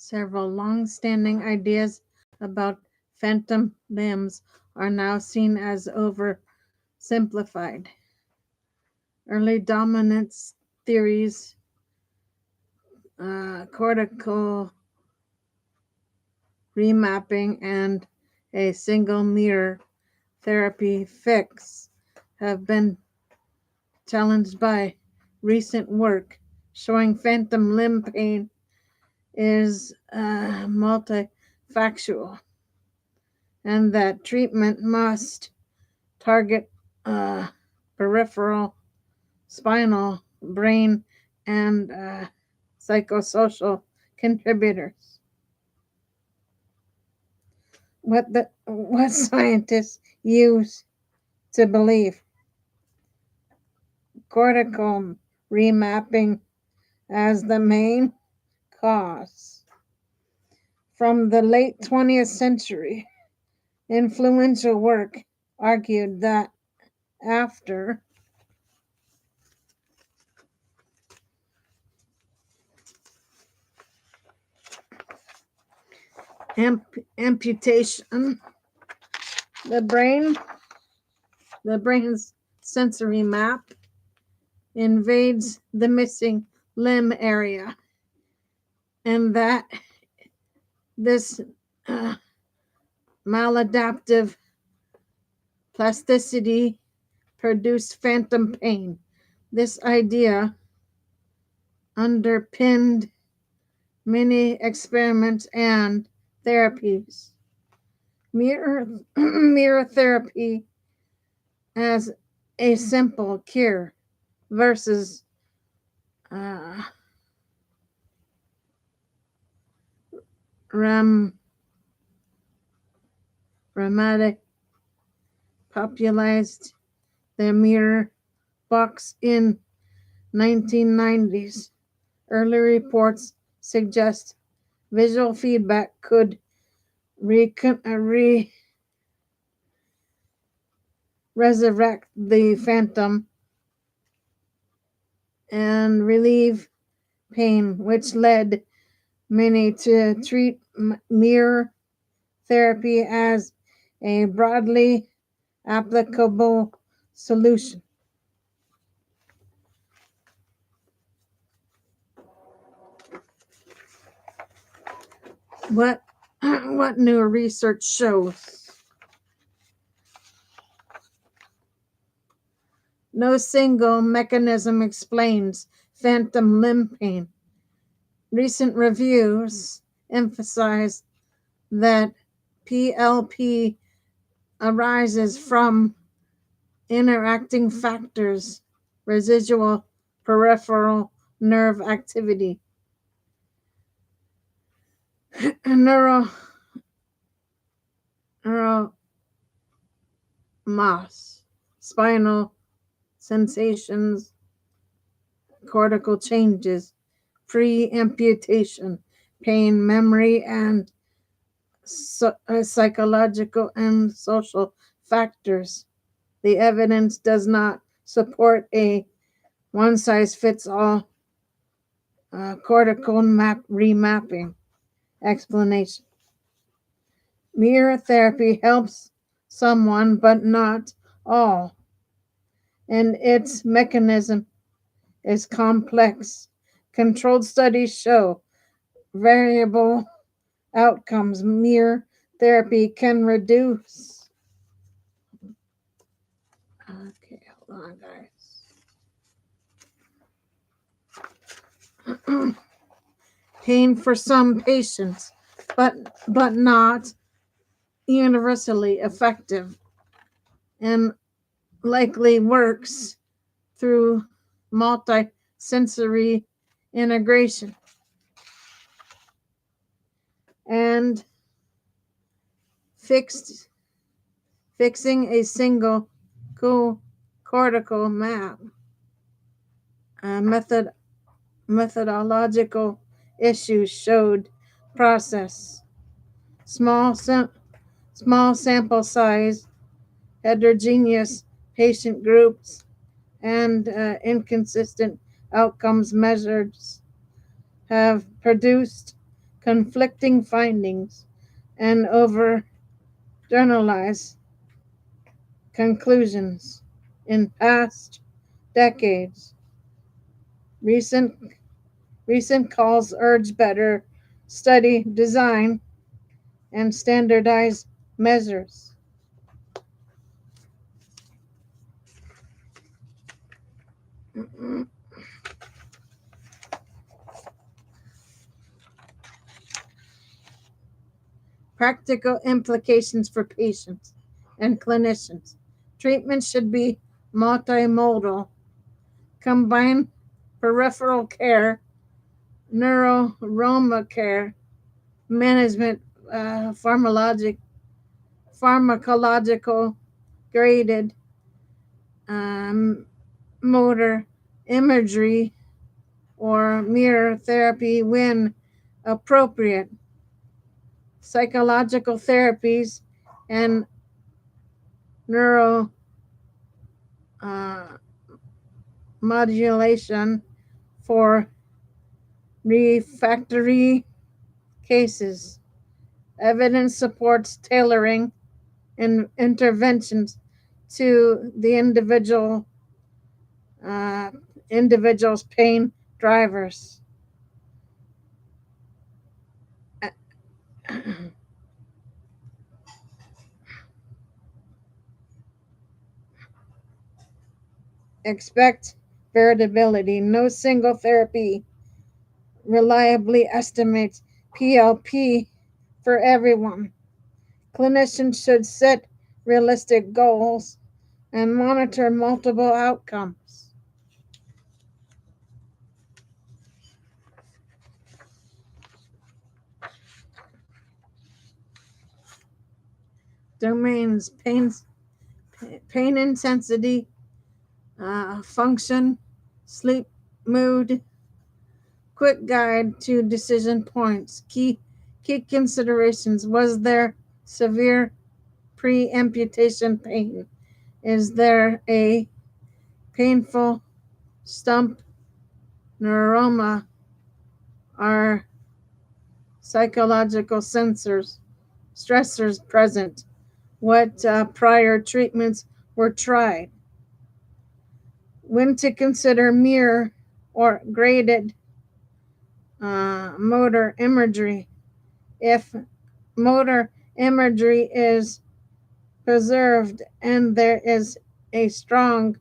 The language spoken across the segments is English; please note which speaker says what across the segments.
Speaker 1: Several long-standing ideas about phantom limbs are now seen as oversimplified. Early dominance theories, cortical remapping, and a single mirror therapy fix have been challenged by recent work showing phantom limb pain is multifactorial and that treatment must target uh, peripheral, spinal, brain, and psychosocial contributors. What scientists use to believe cortical remapping as the main cause. From the late 20th century, influential work argued that after amputation, the brain, the brain's sensory map invades the missing limb area, and that this uh, maladaptive plasticity produced phantom pain. This idea underpinned many experiments and therapies. Mirror therapy as a simple cure versus uh, Ramadic popularized the mirror box in 1990s. Early reports suggest visual feedback could resurrect the phantom and relieve pain, which led many to treat mirror therapy as a broadly applicable solution. What what new research shows? No single mechanism explains phantom limb pain. Recent reviews emphasize that PLP arises from interacting factors, residual peripheral nerve activity, neural mass, spinal sensations, cortical changes, pre-amputation, pain, memory, and psychological and social factors. The evidence does not support a one-size-fits-all cortical remapping explanation. Mirror therapy helps someone, but not all, and its mechanism is complex. Controlled studies show variable outcomes. Mirror therapy can reduce. Okay, hold on, guys. Pain for some patients, but not universally effective, and likely works through multi-sensory integration and fixing a single cortical map. Methodological issues showed process, small sample size, heterogeneous patient groups, and inconsistent outcomes measures have produced conflicting findings, and overgeneralize conclusions. In past decades, recent recent calls urge better study design and standardized measures. Practical implications for patients and clinicians. Treatment should be multimodal, combine peripheral care, neuroroma care, management, pharmacological graded um, motor imagery or mirror therapy when appropriate, psychological therapies, and neuro uh, modulation for refractory cases. Evidence supports tailoring interventions to the uh, individual's pain drivers. Expect variability. No single therapy reliably estimates PLP for everyone. Clinicians should set realistic goals and monitor multiple outcomes. Domains: pain intensity, function, sleep, mood. Quick guide to decision points. Key considerations: was there severe pre-amputation pain? Is there a painful stump neuroma? Are psychological stressors present? What prior treatments were tried? When to consider mirror or graded motor imagery. If motor imagery is preserved and there is a strong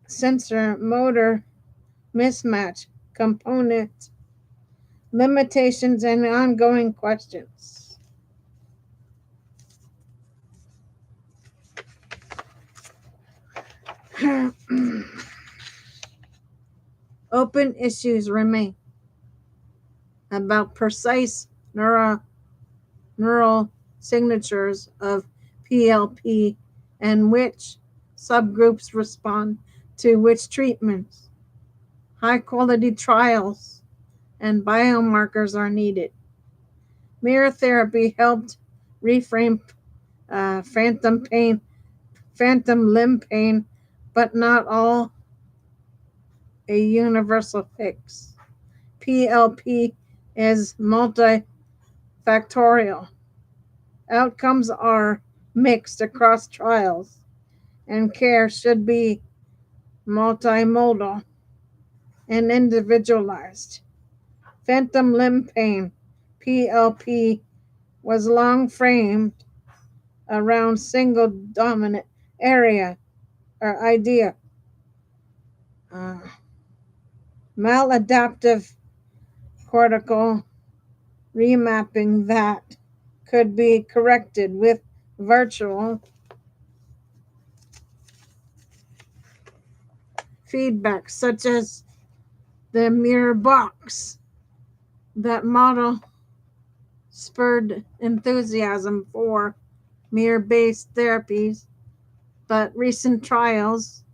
Speaker 1: sensor motor mismatch component, limitations, and ongoing questions. Open issues remain about precise neural signatures of PLP and which subgroups respond to which treatments. High quality trials and biomarkers are needed. Mirror therapy helped reframe phantom limb pain, but not all a universal fix. PLP is multifactorial. Outcomes are mixed across trials, and care should be multimodal and individualized. Phantom limb pain, PLP, was long framed around single dominant area or idea. Uh, Maladaptive cortical remapping that could be corrected with virtual feedback, such as the mirror box. That model spurred enthusiasm for mirror based therapies, but recent trials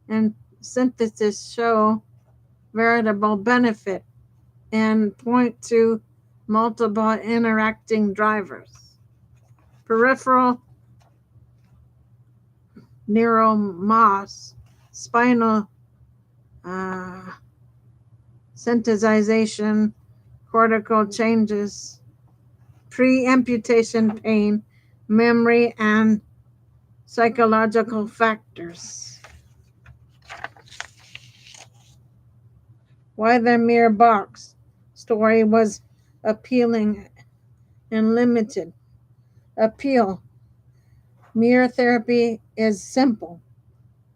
Speaker 1: and synthesis show veritable benefit and point to multiple interacting drivers. Peripheral neuromas, spinal uh, sensitization, cortical changes, pre-amputation pain, memory, and psychological factors. Why the mere box story was appealing and limited. Appeal. Mirror therapy is simple,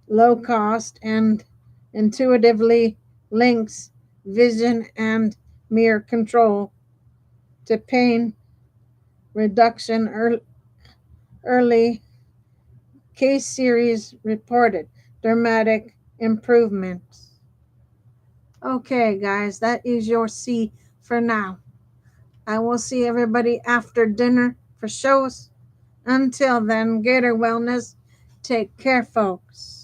Speaker 1: low cost, and intuitively links vision and mirror control to pain reduction. Early case series reported dramatic improvements. Okay, guys, that is your C for now. I will see everybody after dinner for shows. Until then, Gator Wellness, take care, folks.